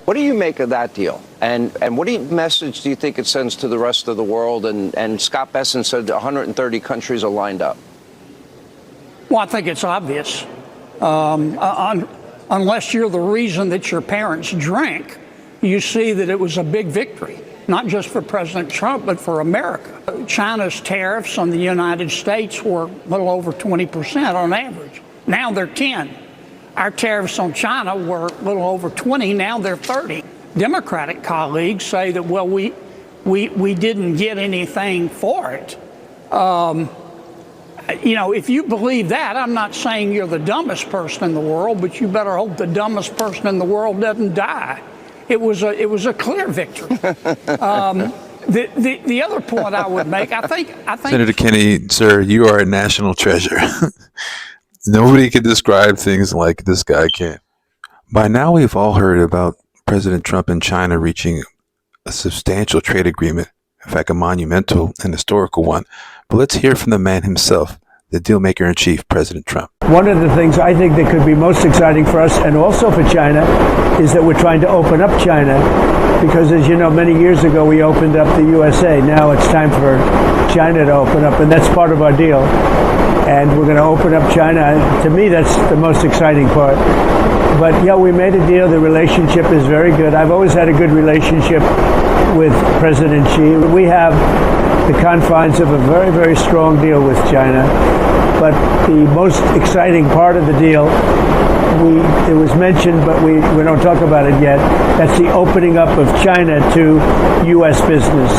What do you make of that deal? And what message do you think it sends to the rest of the world? And Scott Bessent said 130 countries are lined up. Well, I think it's obvious. Unless you're the reason that your parents drank, you see that it was a big victory, not just for President Trump, but for America. China's tariffs on the United States were a little over 20% on average. Now they're 10. Our tariffs on China were a little over 20. Now they're 30. Democratic colleagues say that, well, we didn't get anything for it. You know, if you believe that, I'm not saying you're the dumbest person in the world, but you better hope the dumbest person in the world doesn't die. It was a clear victory. The other point I would make, I think Senator Kennedy, sir, you are a national treasure. Nobody can describe things like this guy can. By now, we've all heard about President Trump and China reaching a substantial trade agreement, in fact, a monumental and historical one. But let's hear from the man himself, the dealmaker-in-chief, President Trump. One of the things I think that could be most exciting for us and also for China is that we're trying to open up China because, as you know, many years ago we opened up the USA. Now it's time for China to open up, and that's part of our deal. And we're going to open up China. To me, that's the most exciting part. But yeah, we made a deal. The relationship is very good. I've always had a good relationship with President Xi. We have the confines of a very, very strong deal with China. But the most exciting part of the deal, it was mentioned, but we don't talk about it yet. That's the opening up of China to U.S. business.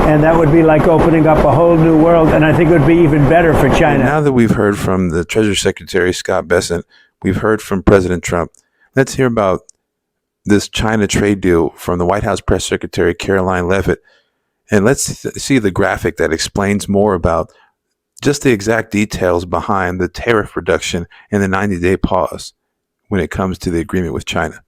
And that would be like opening up a whole new world. And I think it would be even better for China. And now that we've heard from the Treasury Secretary, Scott Bessent, we've heard from President Trump, let's hear about this China trade deal from the White House Press Secretary, Karoline Leavitt. And let's see the graphic that explains more about just the exact details behind the tariff reduction and the 90-day pause when it comes to the agreement with China.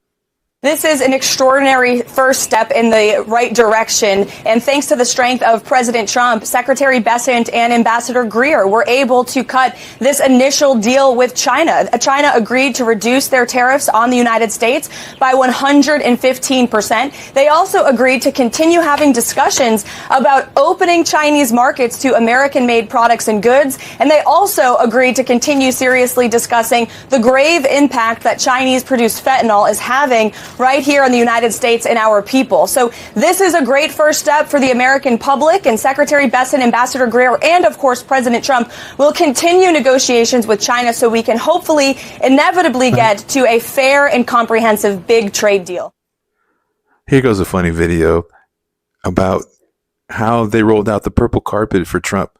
This is an extraordinary first step in the right direction. And thanks to the strength of President Trump, Secretary Bessent and Ambassador Greer were able to cut this initial deal with China. China agreed to reduce their tariffs on the United States by 115%. They also agreed to continue having discussions about opening Chinese markets to American-made products and goods. And they also agreed to continue seriously discussing the grave impact that Chinese-produced fentanyl is having right here in the United States and our people. So this is a great first step for the American public, and Secretary Bessent, Ambassador Greer, and of course President Trump will continue negotiations with China so we can hopefully inevitably get to a fair and comprehensive big trade deal. Here goes a funny video about how they rolled out the purple carpet for Trump.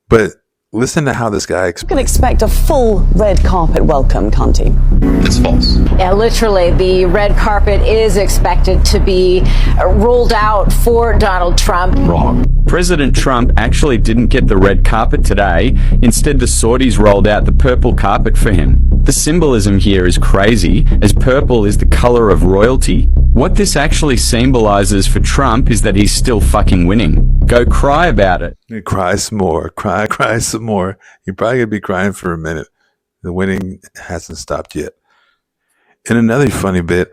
But listen to how this guy You can expect a full red carpet welcome, can't he? It's false. Yeah, literally, the red carpet is expected to be rolled out for Donald Trump. Wrong. President Trump actually didn't get the red carpet today. Instead, the Saudis rolled out the purple carpet for him. The symbolism here is crazy, as purple is the color of royalty. What this actually symbolizes for Trump is that he's still fucking winning. Go cry about it. Cry some more. Cry some more. You're probably going to be crying for a minute. The winning hasn't stopped yet. And another funny bit,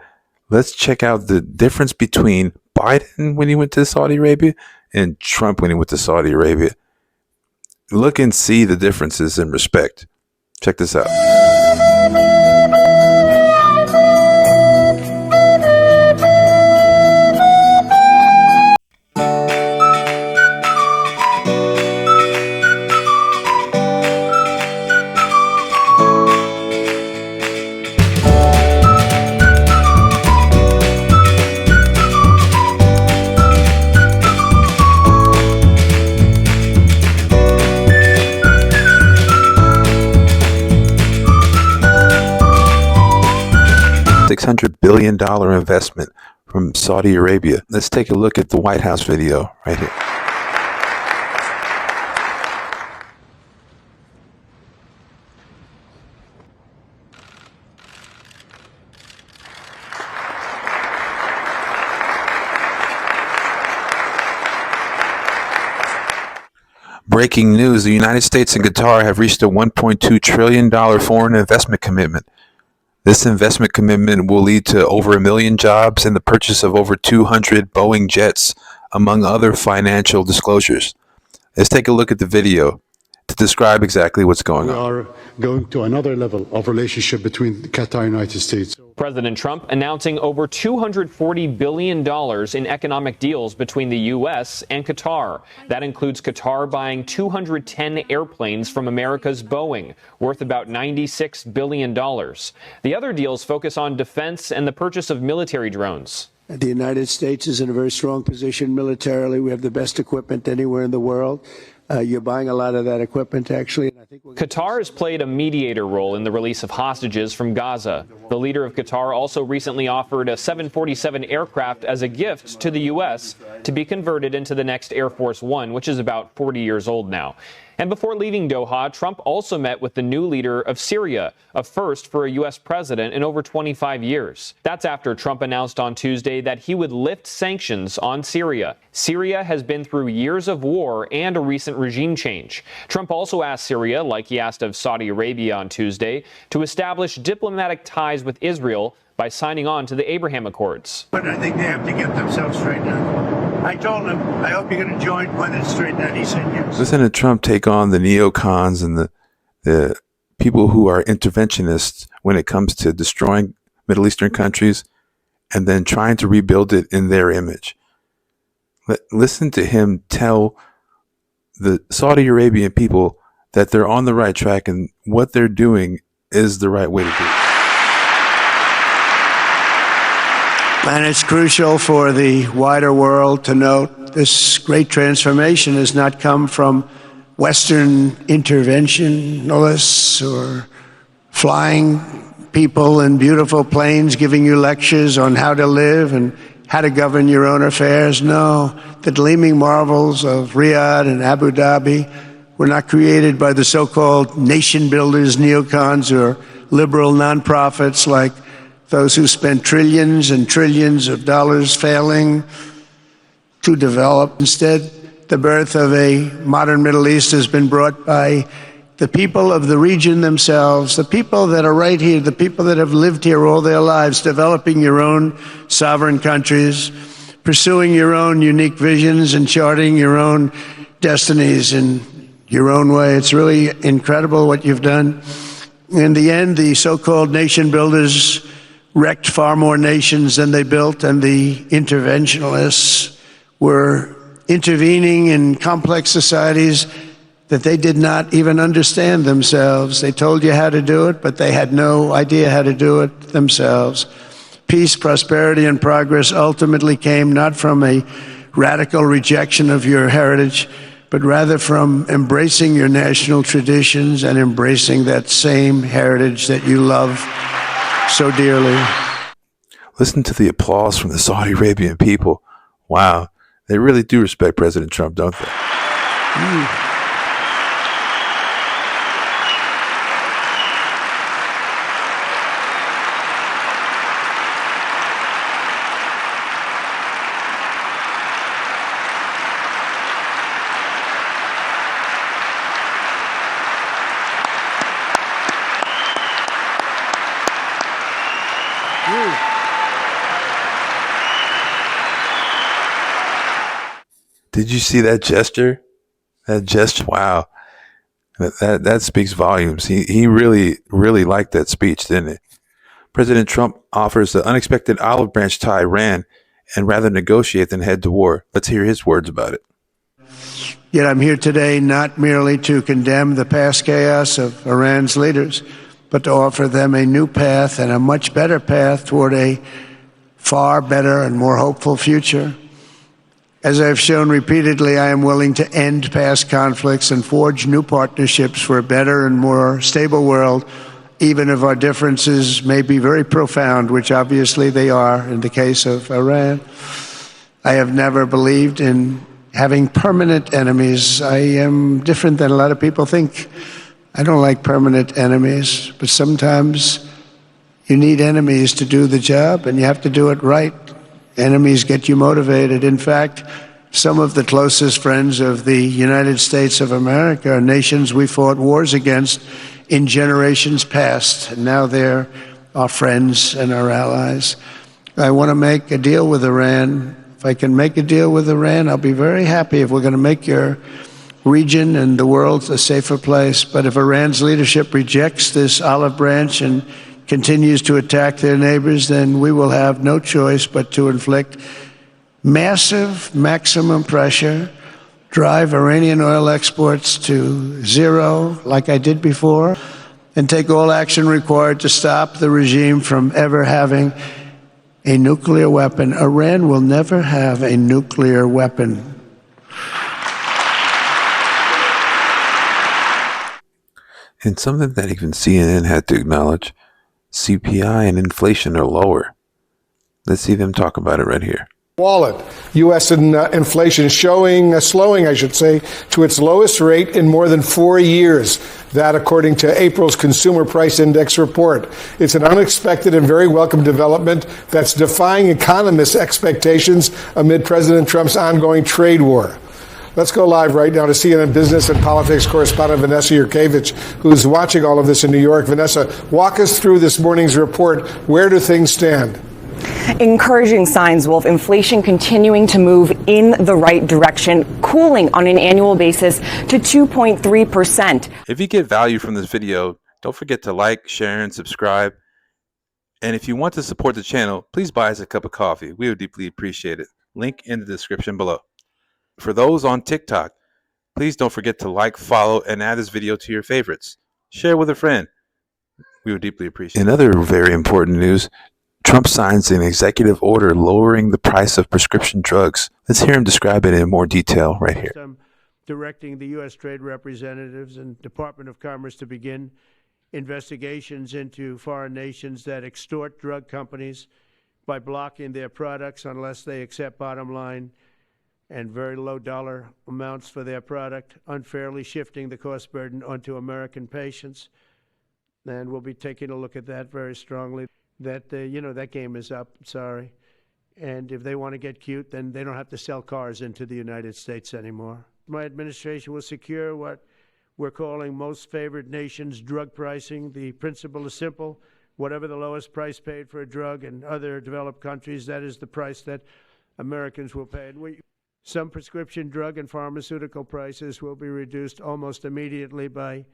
let's check out the difference between Biden when he went to Saudi Arabia and Trump when he went to Saudi Arabia. Look and see the differences in respect. Check this out. 600 billion investment from Saudi Arabia. Let's take a look at the White House video right here. Breaking news, the United States and Qatar have reached a $1.2 trillion foreign investment commitment. This investment commitment will lead to over 1 million jobs and the purchase of over 200 Boeing jets, among other financial disclosures. Let's take a look at the video to describe exactly what's going on. We are going to another level of relationship between Qatar and the United States. President Trump announcing over $240 billion in economic deals between the U.S. and Qatar. That includes Qatar buying 210 airplanes from America's Boeing, worth about $96 billion. The other deals focus on defense and the purchase of military drones. The United States is in a very strong position militarily. We have the best equipment anywhere in the world. You're buying a lot of that equipment, actually. And I think Qatar has played a mediator role in the release of hostages from Gaza. The leader of Qatar also recently offered a 747 aircraft as a gift to the U.S. to be converted into the next Air Force One, which is about 40 years old now. And before leaving Doha, Trump also met with the new leader of Syria, a first for a U.S. president in over 25 years. That's after Trump announced on Tuesday that he would lift sanctions on Syria. Syria has been through years of war and a recent regime change. Trump also asked Syria, like he asked of Saudi Arabia on Tuesday, to establish diplomatic ties with Israel by signing on to the Abraham Accords. But I think they have to get themselves straightened out. I told him, I hope you're going to join when it's straightened out. He said yes. Listen to Trump take on the neocons and the people who are interventionists when it comes to destroying Middle Eastern countries and then trying to rebuild it in their image. Listen to him tell the Saudi Arabian people that they're on the right track and what they're doing is the right way to do it. And it's crucial for the wider world to note this great transformation has not come from Western interventionalists or flying people in beautiful planes giving you lectures on how to live and how to govern your own affairs. No, the gleaming marvels of Riyadh and Abu Dhabi were not created by the so-called nation builders, neocons, or liberal nonprofits like those who spent trillions and trillions of dollars failing to develop. Instead, the birth of a modern Middle East has been brought by the people of the region themselves, the people that are right here, the people that have lived here all their lives, developing your own sovereign countries, pursuing your own unique visions and charting your own destinies in your own way. It's really incredible what you've done. In the end, the so-called nation builders wrecked far more nations than they built, and the interventionalists were intervening in complex societies that they did not even understand themselves. They told you how to do it, but they had no idea how to do it themselves. Peace, prosperity, and progress ultimately came not from a radical rejection of your heritage, but rather from embracing your national traditions and embracing that same heritage that you love so dearly. Listen to the applause from the Saudi Arabian people. Wow, they really do respect President Trump, don't they? Did you see that gesture? That gesture, wow. That speaks volumes. He really liked that speech, didn't he? President Trump offers the unexpected olive branch to Iran and rather negotiate than head to war. Let's hear his words about it. Yet I'm here today not merely to condemn the past chaos of Iran's leaders, but to offer them a new path and a much better path toward a far better and more hopeful future. As I've shown repeatedly, I am willing to end past conflicts and forge new partnerships for a better and more stable world, even if our differences may be very profound, which obviously they are in the case of Iran. I have never believed in having permanent enemies. I am different than a lot of people think. I don't like permanent enemies, but sometimes you need enemies to do the job, and you have to do it right. Enemies get you motivated. In fact, some of the closest friends of the United States of America are nations we fought wars against in generations past, and now they're our friends and our allies. I want to make a deal with Iran. If I can make a deal with Iran, I'll be very happy if we're going to make your region and the world a safer place. But if Iran's leadership rejects this olive branch and continues to attack their neighbors, then we will have no choice but to inflict massive maximum pressure, drive Iranian oil exports to zero like I did before, and take all action required to stop the regime from ever having a nuclear weapon. Iran will never have a nuclear weapon. And something that even CNN had to acknowledge, CPI and inflation are lower. Let's see them talk about it right here. Wallet. U.S. inflation slowing, I should say, to its lowest rate in more than 4 years. That, according to April's Consumer Price Index report. It's an unexpected and very welcome development that's defying economists' expectations amid President Trump's ongoing trade war. Let's go live right now to CNN business and politics correspondent Vanessa Yurkevich, who's watching all of this in New York. Vanessa, walk us through this morning's report. Where do things stand? Encouraging signs, Wolf. Inflation continuing to move in the right direction, cooling on an annual basis to 2.3%. If you get value from this video, don't forget to like, share, and subscribe. And if you want to support the channel, please buy us a cup of coffee. We would deeply appreciate it. Link in the description below. For those on TikTok, please don't forget to like, follow, and add this video to your favorites. Share with a friend. We would deeply appreciate it. In other very important news, Trump signs an executive order lowering the price of prescription drugs. Let's hear him describe it in more detail right here. I'm directing the U.S. trade representatives and Department of Commerce to begin investigations into foreign nations that extort drug companies by blocking their products unless they accept bottom line and very low dollar amounts for their product, unfairly shifting the cost burden onto American patients. And we'll be taking a look at that very strongly. That, that game is up, sorry. And if they want to get cute, then they don't have to sell cars into the United States anymore. My administration will secure what we're calling most favored nations drug pricing. The principle is simple. Whatever the lowest price paid for a drug in other developed countries, that is the price that Americans will pay. And some prescription drug and pharmaceutical prices will be reduced almost immediately by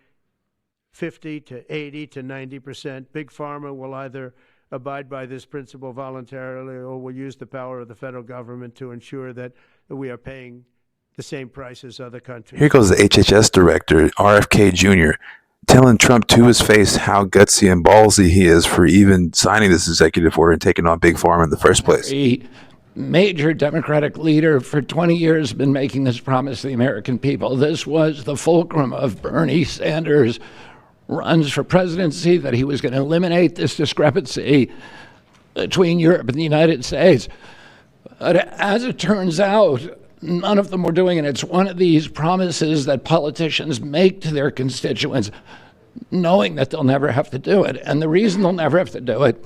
50 to 80 to 90%. Big Pharma will either abide by this principle voluntarily or will use the power of the federal government to ensure that we are paying the same price as other countries. Here goes the HHS director, RFK Jr., telling Trump to his face how gutsy and ballsy he is for even signing this executive order and taking on Big Pharma in the first place. A major Democratic leader for 20 years has been making this promise to the American people. This was the fulcrum of Bernie Sanders' runs for presidency, that he was going to eliminate this discrepancy between Europe and the United States. But as it turns out, none of them were doing it. It's one of these promises that politicians make to their constituents, knowing that they'll never have to do it. And the reason they'll never have to do it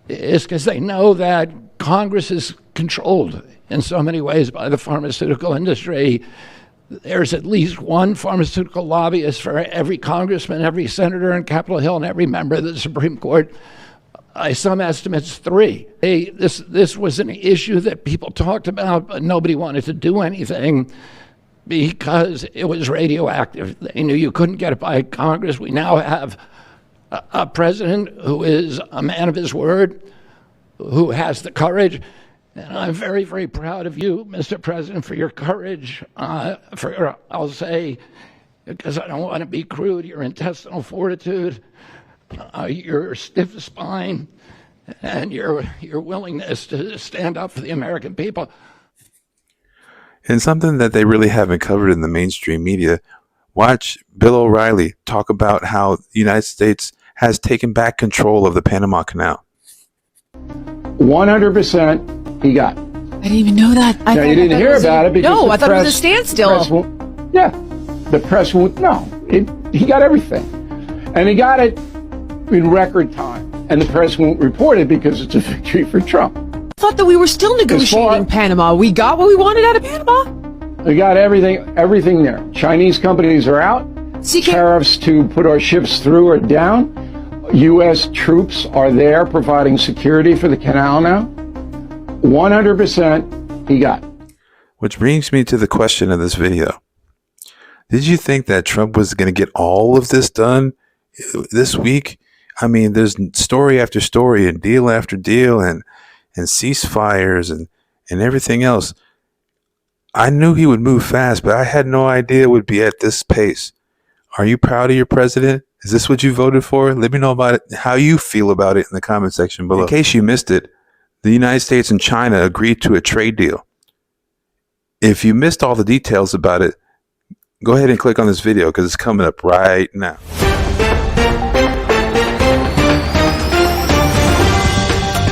is because they know that Congress is controlled in so many ways by the pharmaceutical industry. There's at least one pharmaceutical lobbyist for every congressman, every senator on Capitol Hill, and every member of the Supreme Court. By some estimates, 3. This was an issue that people talked about, but nobody wanted to do anything because it was radioactive. They knew you couldn't get it by Congress. We now have a president who is a man of his word, who has the courage. And I'm very, very proud of you, Mr. President, for your courage, I'll say, because I don't want to be crude, your intestinal fortitude, your stiff spine, and your willingness to stand up for the American people. And something that they really haven't covered in the mainstream media, watch Bill O'Reilly talk about how the United States has taken back control of the Panama Canal. 100%. He got. I didn't even know that. Now, you didn't hear about it because no, I thought it was a standstill. The press won't. No, he got everything, and he got it in record time, and the press won't report it because it's a victory for Trump. I thought that we were still negotiating Panama. We got what we wanted out of Panama. We got everything there. Chinese companies are out. Tariffs to put our ships through are down. U.S. troops are there providing security for the canal now. 100% he got. Which brings me to the question of this video. Did you think that Trump was going to get all of this done this week? I mean, there's story after story and deal after deal and ceasefires and everything else. I knew he would move fast, but I had no idea it would be at this pace. Are you proud of your president? Is this what you voted for? Let me know about it, how you feel about it in the comment section below. In case you missed it, the United States and China agreed to a trade deal. If you missed all the details about it, go ahead and click on this video because it's coming up right now.